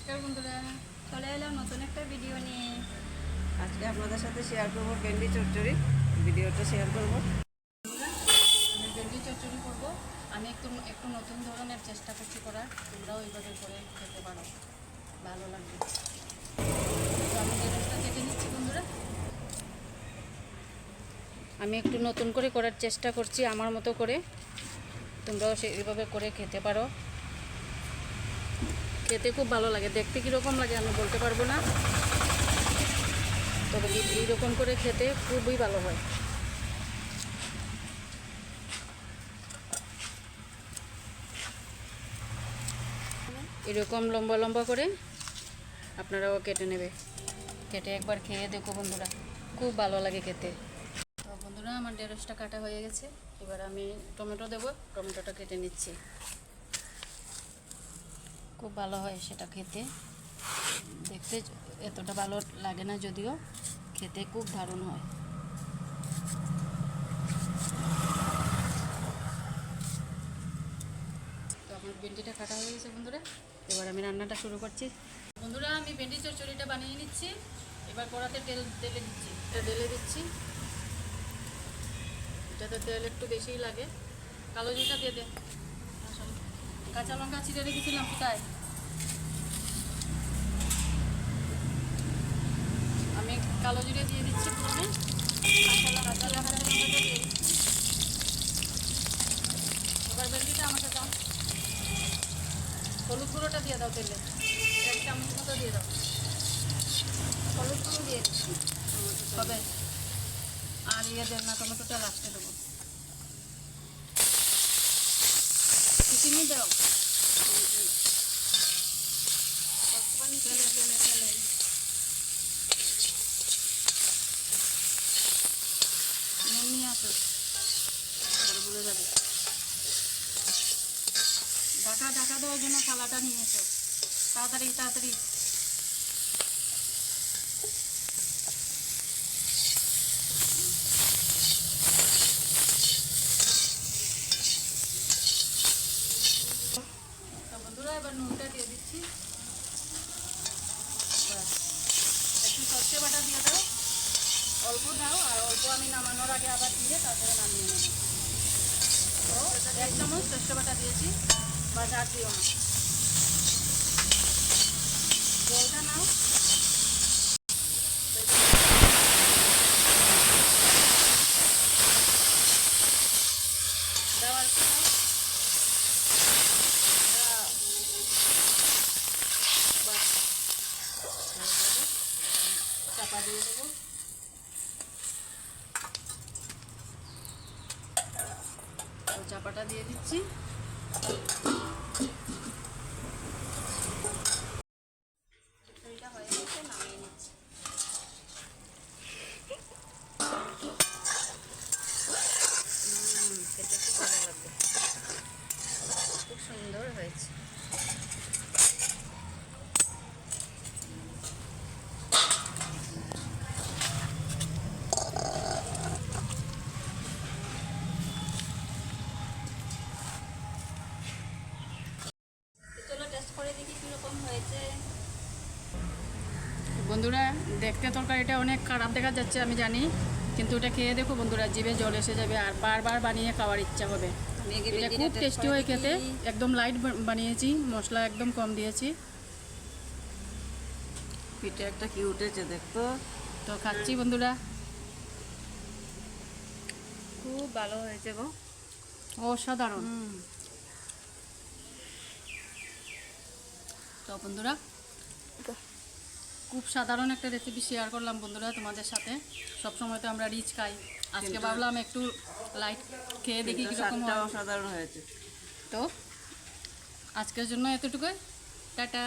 নমস্কার বন্ধুরা, চলে এলাম নতুন একটা ভিডিও নিয়ে। আজকে আপনাদের সাথে শেয়ার করব ভেন্ডি চচ্চড়ি। ভিডিওটা শেয়ার করব। আমি ভেন্ডি চচ্চড়ি করবো। আমি একটু একটু নতুন ধরনের চেষ্টা করছি করার। তোমরাও এইভাবে করে খেতে পারো, ভালো লাগবে। তো আমি ঢেঁড়সটা কেটে নিচ্ছি বন্ধুরা। আমি একটু নতুন করে করার চেষ্টা করছি আমার মতো করে। তোমরাও সেইভাবে করে খেতে পারো। খেতে খুব ভালো লাগে। দেখতে কীরকম লাগে আমি বলতে পারবো না, তবে এইরকম করে খেতে খুবই ভালো হয়। এরকম লম্বা লম্বা করে আপনারাও কেটে নেবে। কেটে একবার খেয়ে দেখো বন্ধুরা, খুব ভালো লাগে খেতে। তো বন্ধুরা, আমার ঢেঁড়সটা কাটা হয়ে গেছে। এবার আমি টমেটো দেবো। টমেটোটা কেটে নিচ্ছি। খুব ভালো হয় সেটা খেতে। দেখতে এতটা ভালো লাগে না, যদিও খেতে খুব দারুণ হয়। তো আমার ভেন্ডিটা কাটা হয়ে গেছে বন্ধুরা। এবার আমি রান্নাটা শুরু করছি। বন্ধুরা, আমি ভেন্ডি চচ্চড়িটা বানিয়ে নিচ্ছি। এবার কড়াতে ঢেলে দিচ্ছি। এটাতে তেল একটু বেশিই লাগে। কালো জিরা দিয়ে দে। কাঁচা লঙ্কা ছিঁড়ে রেখেছিলাম কোথায়? আমি কালো জিরে দিয়ে দিচ্ছি প্রথমে। কাঁচা লঙ্কা দিয়ে দিচ্ছি। এবার ভেন্ডিটা আমাকে দাও। হলুদ গুঁড়োটা দিয়ে দাও তেলে। 1 চামচ মতো দিয়ে দাও। হলুদ গুঁড়ো দিয়ে দিচ্ছি হবে। আর দেব না, টমেটোটা লাস্টে দেবো। চিনি দাও। তেলে নুন নিয়ে আসো, ভুলে যাবে। ঢাকা দেওয়ার জন্য থালাটা নিয়ে এসো। তাড়াতাড়ি তাড়াতাড়ি। তো বন্ধুরা, এবার নুনটা দিয়ে দিচ্ছি। একটু সর্ষে বাটা দিয়ে দাও। অল্প দাও, আর অল্প আমি নামানোর আগে আবার দিয়ে তারপরে নামিয়ে নেব। তো 1 চামচ সর্ষে বাটা দিয়েছি। বা আর দিও না, জলটা নাও। দেওয়ার চাপা দিয়ে দেবো। চাপাটা দিয়ে দিচ্ছি। এটা হয়ে গেছে, নামিয়ে নিচ্ছি। খেতে খুব ভালো লাগবে, খুব সুন্দর হয়েছে। চলো টেস্ট করে দেখি কীরকম হয়েছে। বন্ধুরা, দেখতে তরকারিটা অনেক খারাপ দেখা যাচ্ছে আমি জানি, কিন্তু ওটা খেয়ে দেখো বন্ধুরা, জিভে জল এসে যাবে আর বারবার বানিয়ে খাওয়ার ইচ্ছা হবে। এটা খুব টেস্টি হয় খেতে। একদম লাইট বানিয়েছি, মশলা একদম কম দিয়েছি। পিঠে একটা কি উঠেছে দেখতো। তো খাচ্ছি বন্ধুরা, খুব ভালো হয়েছে গো, অসাধারণ। তো বন্ধুরা, খুব সাধারণ একটা রেসিপি শেয়ার করলাম বন্ধুরা তোমাদের সাথে। সবসময় তো আমরা রিচ খাই, আজকে ভাবলাম একটু লাইট খেয়ে দেখি কীরকম হয়। অসাধারণ হয়েছে। তো আজকের জন্য এতটুকুই, টাটা।